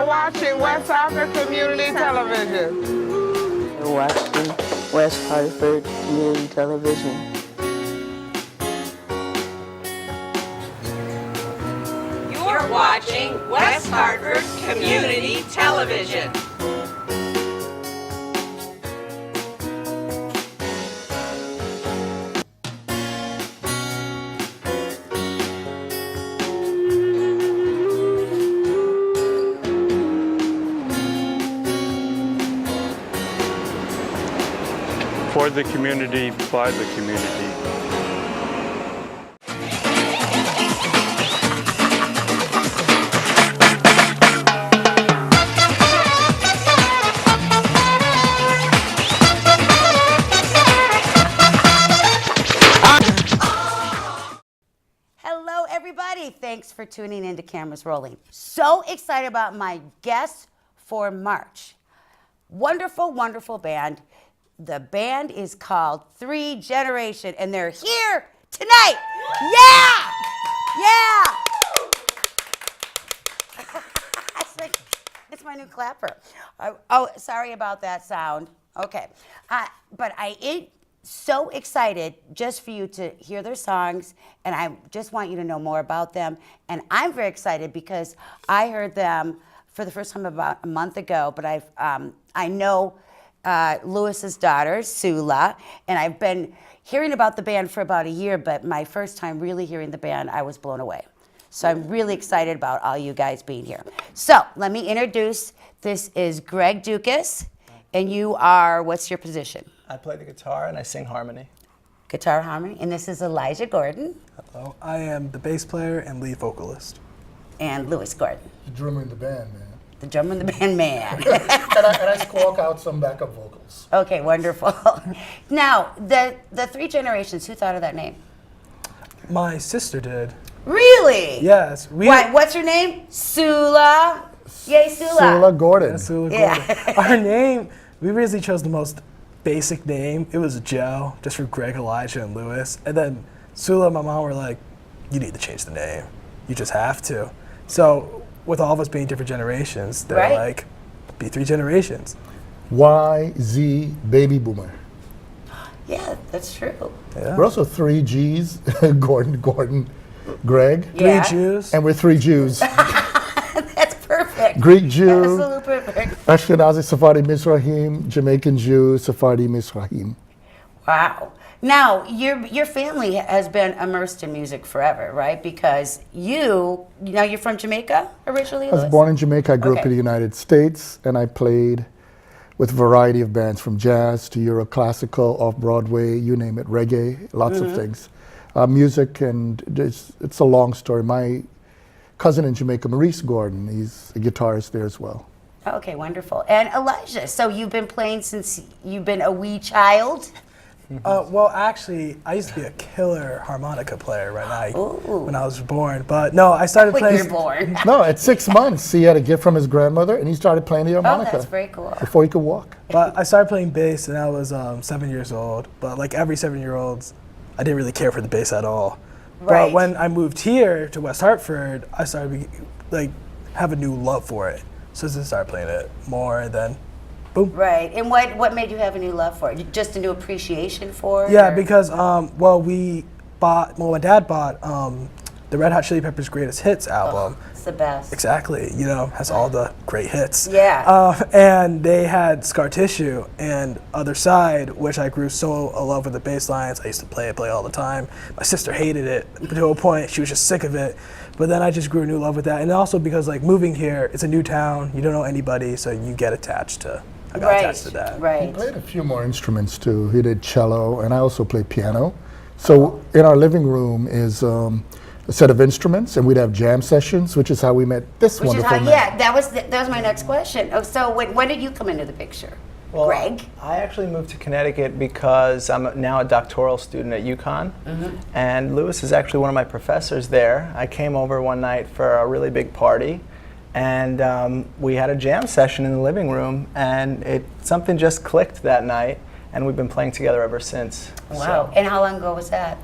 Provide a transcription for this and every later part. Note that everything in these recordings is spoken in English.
are watching West Hartford Community Television. You're watching West Hartford Community Television. You're watching West Hartford Community Television. For the community, by the community. Hello, everybody. Thanks for tuning in to Cameras Rolling. So excited about my guests for March. Wonderful, wonderful band. The band is called Three Generation, and they're here tonight. Yeah! Yeah! It's my new clapper. Oh, sorry about that sound. Okay. But I am so excited just for you to hear their songs, and I just want you to know more about them. And I'm very excited because I heard them for the first time about a month ago, but I know Lewis's daughter, Sula, and I've been hearing about the band for about a year, but my first time really hearing the band, I was blown away. So I'm really excited about all you guys being here. So let me introduce, this is Greg Dukas, and you are, what's your position? I play the guitar and I sing harmony. Guitar harmony, and this is Elijah Gordon. Hello, I am the bass player and lead vocalist. And Lewis Gordon. The drummer in the band, man. The drummer in the band, man. and I squawk out some backup vocals. Okay, wonderful. Now, the Three Generations, who thought of that name? My sister did. Really? Yes. What's your name? Sula. Yay, Sula. Sula Gordon. Yeah, Sula Gordon. Yeah. Our name, we really chose the most basic name. It was Joe, just for Greg, Elijah, and Lewis. And then Sula and my mom were like, you need to change the name. You just have to. So with all of us being different generations, they're like, be Three Generations. YZ Baby Boomer. Yeah, that's true. Yeah. We're also three G's, Gordon, Greg. Yeah. Three Jews. And we're three Jews. That's perfect. Greek Jew, Absolutely perfect. Ashkenazi Sephardi Mizrahim, Jamaican Jew, Sephardi Mizrahim. Wow. Now, your family has been immersed in music forever, right? Because you're from Jamaica originally, I was Louis? born in Jamaica. I grew up Okay. in the United States, and I played with a variety of bands from jazz to Euroclassical, off-Broadway, you name it, reggae, lots of things. Music, and it's a long story. My cousin in Jamaica, Maurice Gordon, he's a guitarist there as well. Okay, wonderful. And Elijah, so you've been playing since you've been a wee child? Well, actually, I used to be a killer harmonica player when I was born. But no, I started When playing. you're born. No, at 6 months, he had a gift from his grandmother, and he started playing the harmonica. Oh, that's very cool. Before he could walk. But I started playing bass when I was 7 years old. But like every 7-year-old, I didn't really care for the bass at all. Right. But when I moved here to West Hartford, I started have a new love for it. So I started playing it more, and then boom. Right. And what made you have a new love for it? Just a new appreciation for it? Yeah, or? because my dad bought the Red Hot Chili Peppers' Greatest Hits album. It's the best. Exactly, has all the great hits. Yeah. And they had Scar Tissue and Other Side, which I grew so in love with the bass lines. I used to play all the time. My sister hated it to a point; she was just sick of it. But then I just grew a new love with that, and also because moving here, it's a new town. You don't know anybody, so you get attached to. I got attached to that. He Right. played a few more instruments too. He did cello, and I also played piano. So in our living room is a set of instruments, and we'd have jam sessions, which is how we met this Which is wonderful how, man. yeah, that was my next question. Oh, so when did you come into the picture? Well, Greg? I actually moved to Connecticut because I'm now a doctoral student at UConn, and Lewis is actually one of my professors there. I came over one night for a really big party, and we had a jam session in the living room, and something just clicked that night, and we've been playing together ever since. Wow. So, And how long ago was that?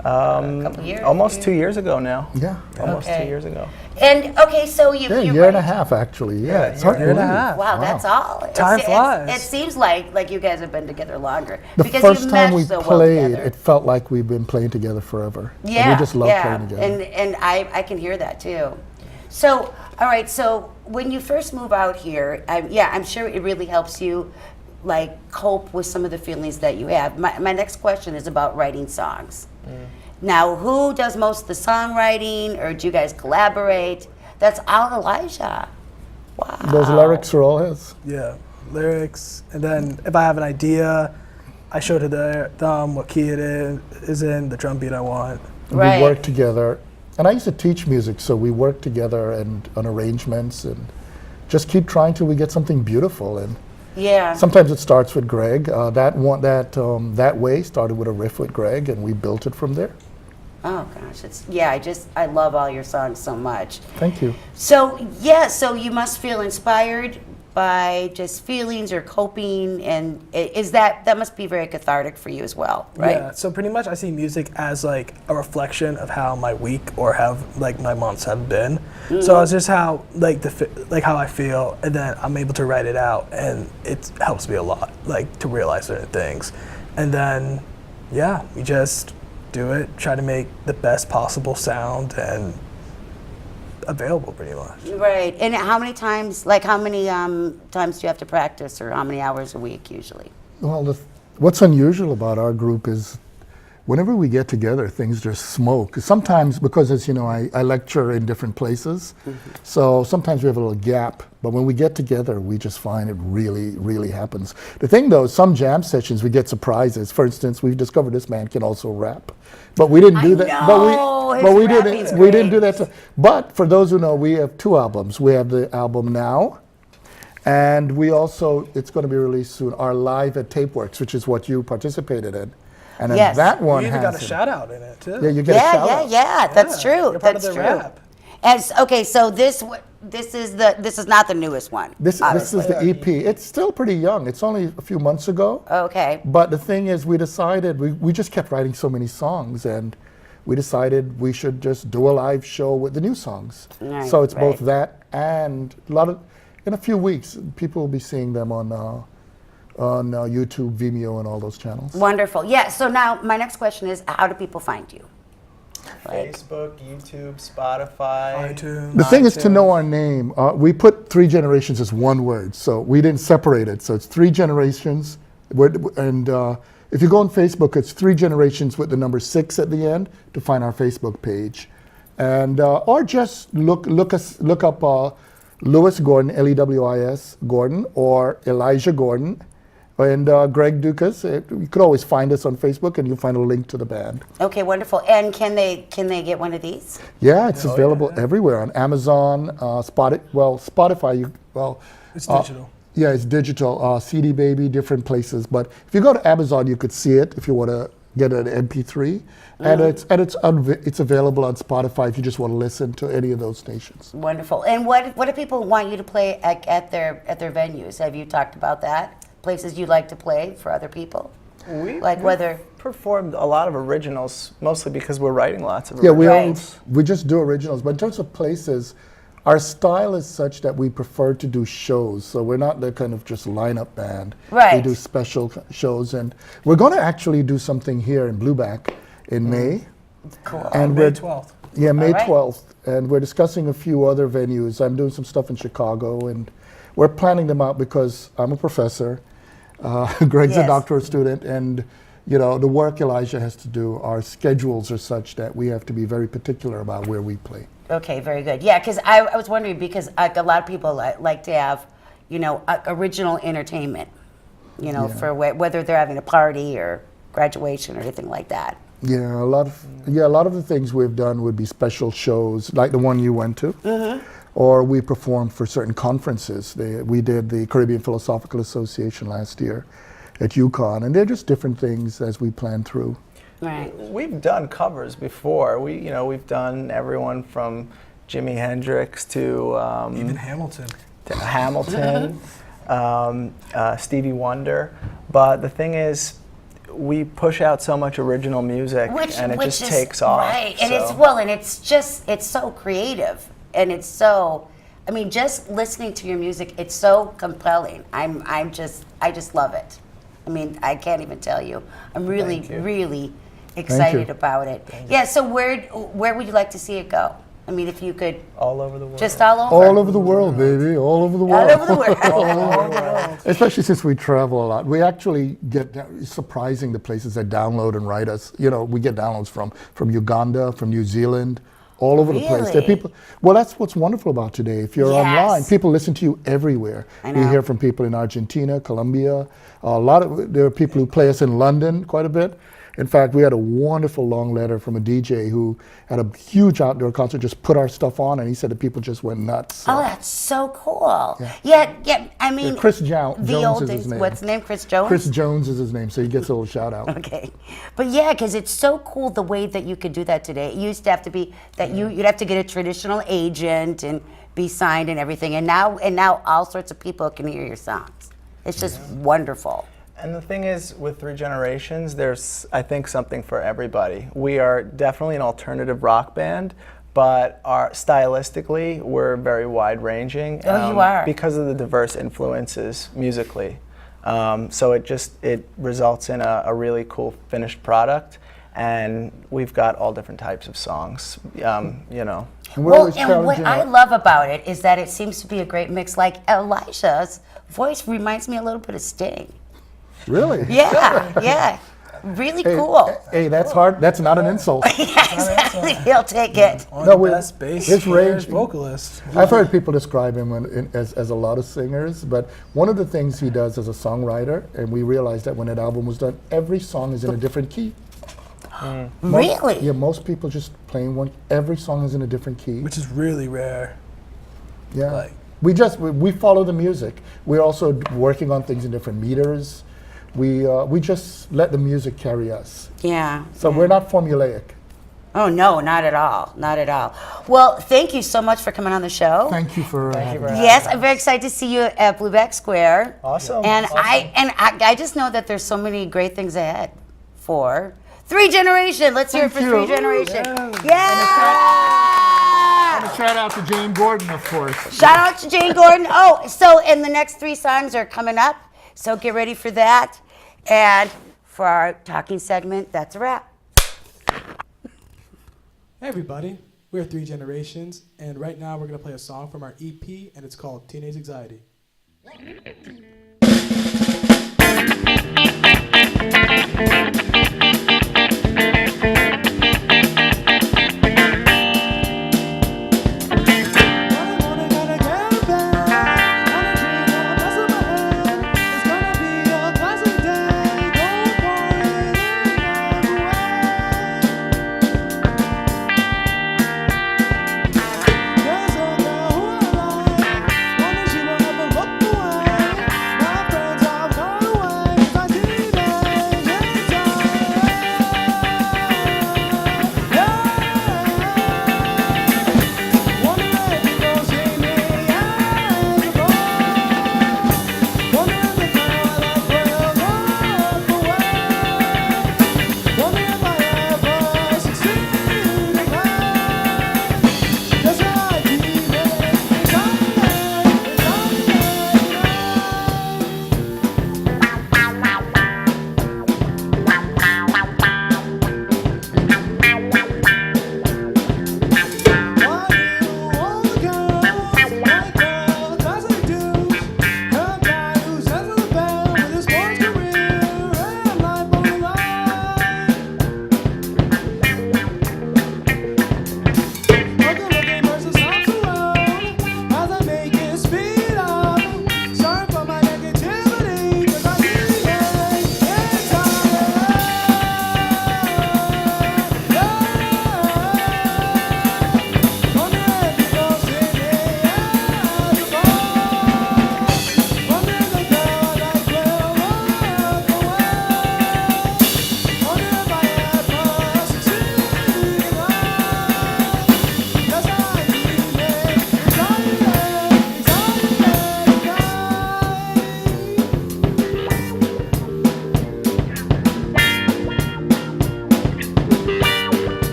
A couple years? Almost 2 years ago now. Yeah. Almost Okay. 2 years ago. And okay, so you. Yeah, a you're year and a right. half actually. Yeah, Yeah, it's hard to year and a believe. half. Wow, that's all. Time It flies. seems like you guys have been together longer. The because first you time mesh we so well played, together. it felt like we've been playing together forever. And Yeah, we just love playing together. And I can hear that too. So, all right, so when you first move out here, I'm sure it really helps you like cope with some of the feelings that you have. My next question is about writing songs. Now, who does most of the songwriting, or do you guys collaborate? That's all Elijah. Wow. Those lyrics are all his. Yeah, lyrics, and then if I have an idea, I show to them what key it is in, the drum beat I want. And Right. we work together. And I used to teach music, so we work together and on arrangements and just keep trying till we get something beautiful. And Yeah. sometimes it starts with Greg. That way started with a riff with Greg, and we built it from there. Oh gosh, I love all your songs so much. Thank you. So so you must feel inspired by just feelings or coping, and is that must be very cathartic for you as well, right? Yeah, so pretty much I see music as like a reflection of how my week or how like my months have been. So it's just how like how I feel, and then I'm able to write it out, and it helps me a lot, like to realize certain things. And then we just do it, try to make the best possible sound and available pretty much. Right. And how many times times do you have to practice, or how many hours a week usually? Well, what's unusual about our group is whenever we get together, things just smoke. Sometimes, because as you know, I lecture in different places, so sometimes we have a little gap. But when we get together, we just find it really, really happens. The thing though, some jam sessions we get surprises. For instance, we've discovered this man can also rap, but we didn't do that. But we didn't do that. But for those who know, we have 2 albums. We have the album Now, and we also, it's going to be released soon, our Live at Tapeworks, which is what you participated in. And then Yes. that one You even has got a shout out in it too. Yeah, you get a shout out. Yeah, that's true. You're part That's of the true. rap. Okay, so this is not the newest one. This is obviously. the EP. It's still pretty young. It's only a few months ago. Okay. But the thing is, we decided, we just kept writing so many songs, and we decided we should just do a live show with the new songs. Right, So it's both right. that and in a few weeks, people will be seeing them on YouTube, Vimeo, and all those channels. Wonderful. Yeah, so now my next question is, how do people find you? Facebook, YouTube, Spotify. iTunes. The thing is to know our name. We put 3 generations as one word, so we didn't separate it. So it's 3 generations, and if you go on Facebook, it's 3 generations with the number 6 at the end to find our Facebook page, and or just look up Lewis Gordon, Lewis Gordon, or Elijah Gordon, and Greg Dukas. You could always find us on Facebook, and you'll find a link to the band. Okay, wonderful. And can they get one of these? Yeah, it's available everywhere on Amazon, Spotify. It's digital. Yeah, it's digital. CD Baby, different places. But if you go to Amazon, you could see it if you want to get an MP3, and it's available on Spotify if you just want to listen to any of those stations. Wonderful. And what do people want you to play at their venues? Have you talked about that? Places you'd like to play for other people? We've whether performed a lot of originals, mostly because we're writing lots of Yeah, originals. we just do originals. But in terms of places, our style is such that we prefer to do shows. So we're not the kind of just lineup band. Right. We do special shows, and we're going to actually do something here in Blueback in May. cool. And May we're 12th. Yeah, May All right. 12th, and we're discussing a few other venues. I'm doing some stuff in Chicago, and we're planning them out because I'm a professor. Greg's a Yes. doctoral student, and the work Elijah has to do, our schedules are such that we have to be very particular about where we play. Okay, very good. Yeah, because I was wondering, because a lot of people like to have, original entertainment, for whether they're having a party or graduation or anything like that. Yeah, a lot of the things we've done would be special shows, like the one you went to, or we performed for certain conferences. We did the Caribbean Philosophical Association last year at UConn, and they're just different things as we plan through. Right. We've done covers before. We've done everyone from Jimi Hendrix to Even Hamilton. Hamilton, Stevie Wonder. But the thing is, we push out so much original music, and it just takes off. Right, and so. it's so creative, and it's so. I mean, just listening to your music, it's so compelling. I just love it. I mean, I can't even tell you. I'm really, really excited about it. Yeah. So where would you like to see it go? I mean, if you could. All over the world. Just all over. All over the world, baby. All over the world. All over the world. All over the world. Especially since we travel a lot. We actually get, it's surprising the places that download and write us. You know, we get downloads from Uganda, from New Zealand, all over the place. There are people. Well, that's what's wonderful about today. If you're online, people listen to you everywhere. I know. We hear from people in Argentina, Colombia. There are people who play us in London quite a bit. In fact, we had a wonderful long letter from a DJ who had a huge outdoor concert, just put our stuff on, and he said the people just went nuts. So. Oh, that's so cool. Yeah. I mean, Chris Jones is his name. What's his name? Chris Jones? Chris Jones is his name, so he gets a little shout out. Okay. But yeah, because it's so cool the way that you could do that today. It used to have to be that you'd have to get a traditional agent and be signed and everything. And now all sorts of people can hear your songs. It's just wonderful. And the thing is, with Three Generations, there's, I think, something for everybody. We are definitely an alternative rock band, but stylistically, we're very wide-ranging. Oh, you are. Because of the diverse influences musically. So it results in a really cool finished product, and we've got all different types of songs, you know. And what I love about it is that it seems to be a great mix. Like Elisha's voice reminds me a little bit of Sting. Really? Yeah. Really cool. Hey, that's hard. That's not an insult. Yeah, exactly. He'll take it. Best bass his range, vocalist. I've heard people describe him as a lot of singers, but one of the things he does as a songwriter, and we realized that when that album was done, every song is in a different key. Really? Yeah, most people just playing one. Every song is in a different key. Which is really rare. Yeah. We follow the music. We're also working on things in different meters. We just let the music carry us. Yeah. So we're not formulaic. Oh no, not at all, not at all. Well, thank you so much for coming on the show. Thank you for. Yes, I'm very excited to see you at Blueback Square. Awesome. And I just know that there's so many great things ahead for Three Generation. Let's hear it for Three Generation. Yeah. And a shout out to Jane Gordon, of course. Shout out to Jane Gordon. Oh, so and the next 3 songs are coming up. So get ready for that. And for our talking segment, that's a wrap. Hey everybody, we're Three Generations, and right now we're going to play a song from our EP, and it's called Teenage Anxiety.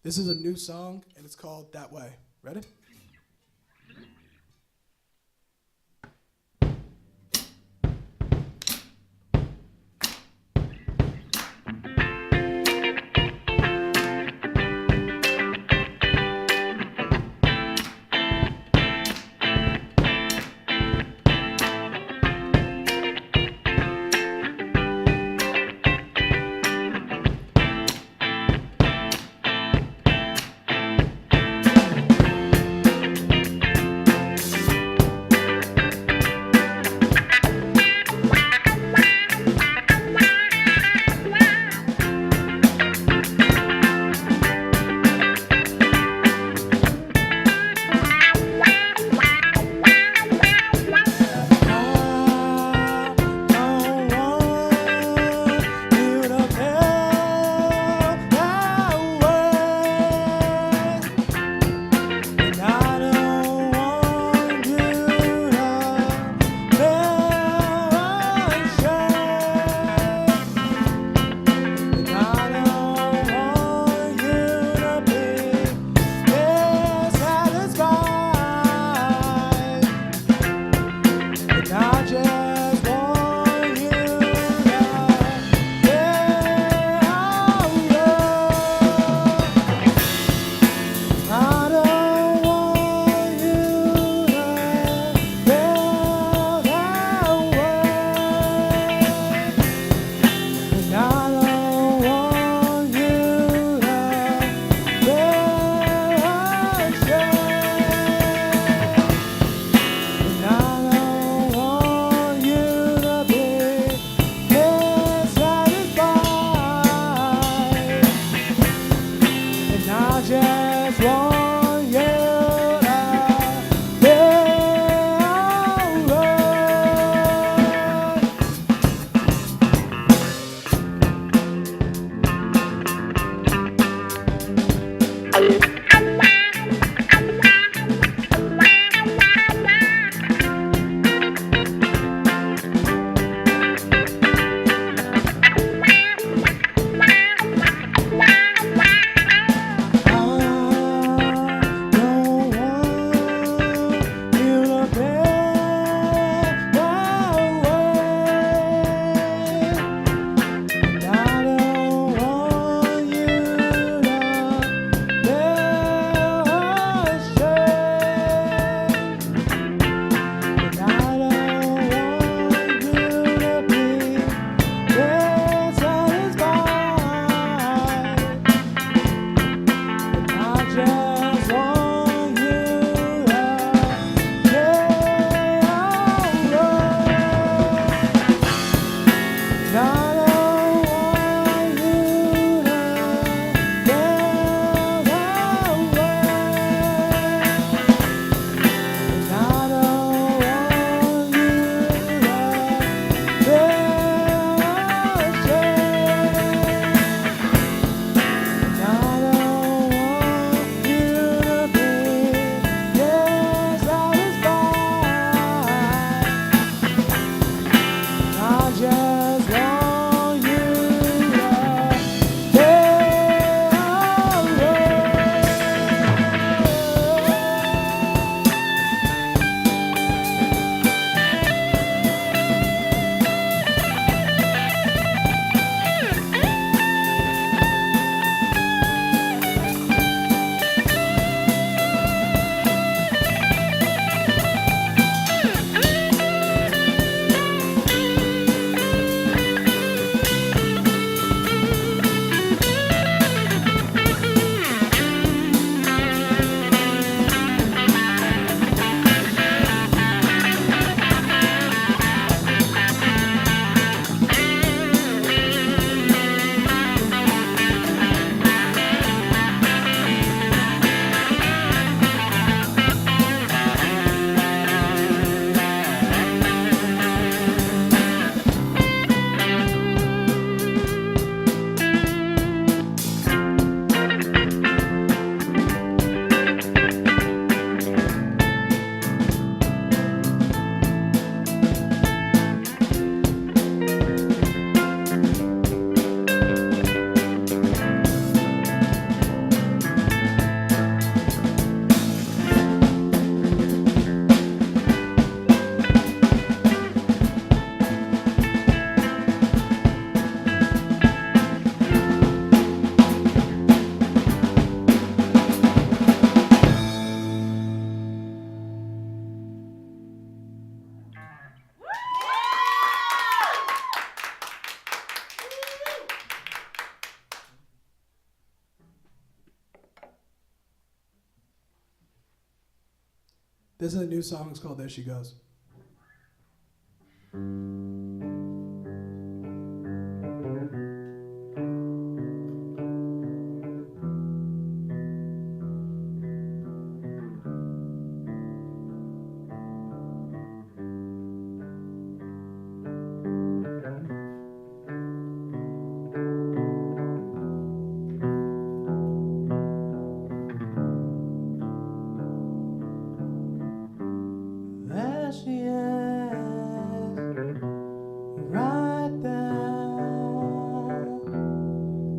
This is a new song, and it's called That Way. Ready? This is a new song. It's called There She Goes. There she is, right there,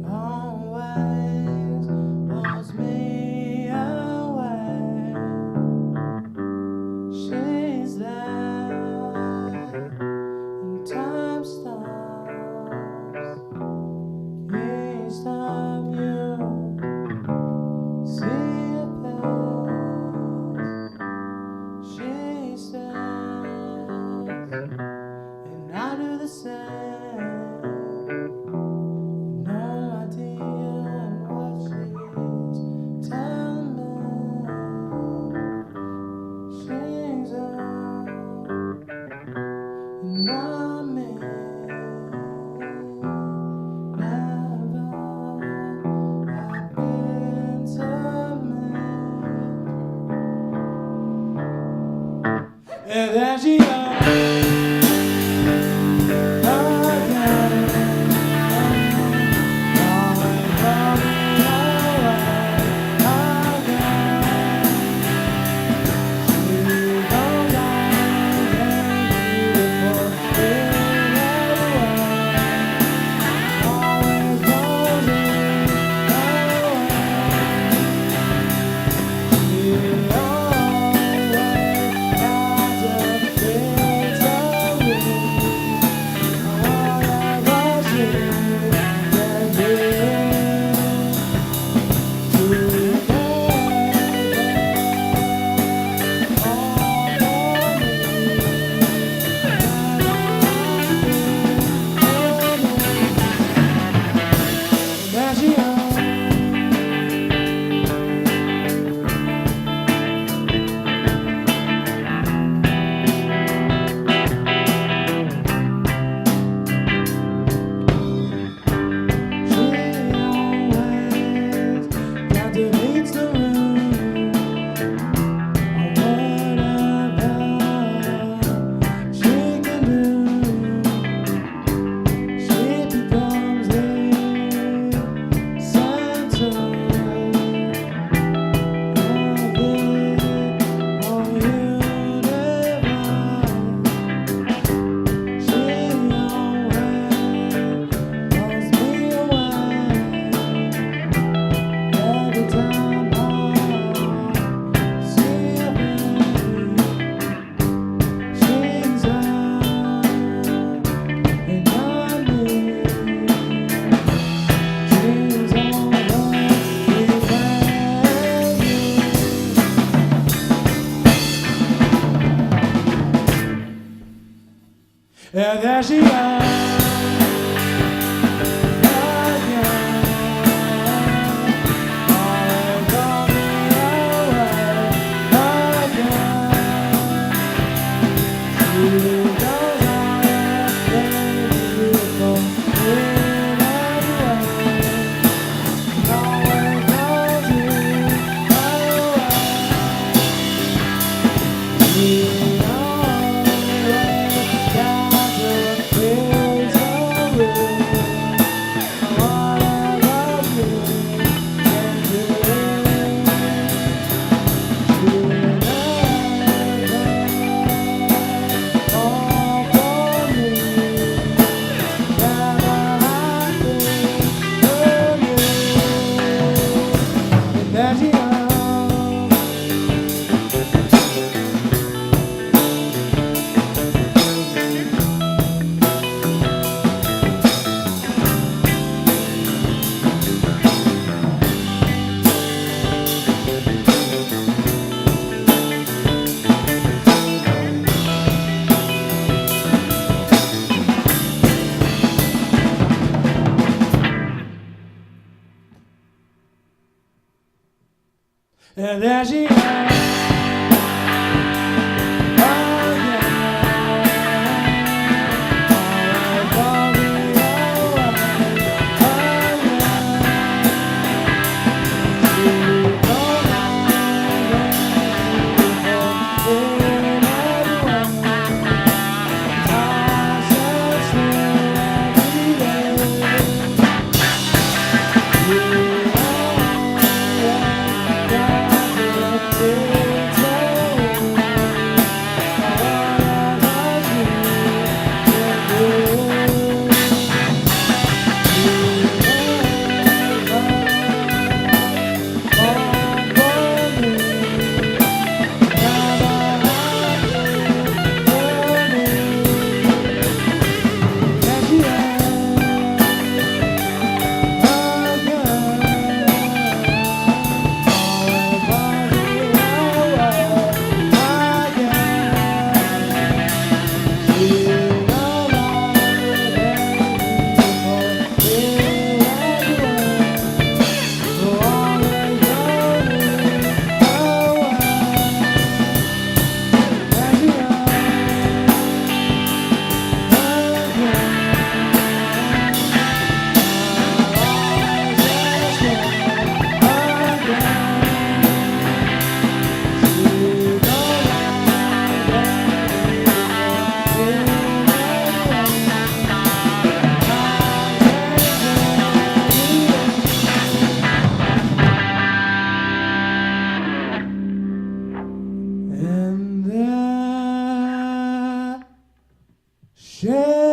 always pulls me away. She's there, and time stops each time you see a face. She says, and I do the same. No idea what she's telling me. She's up, and I'm in. Never happened to me. And there she goes. And there she goes. And there she is. Go.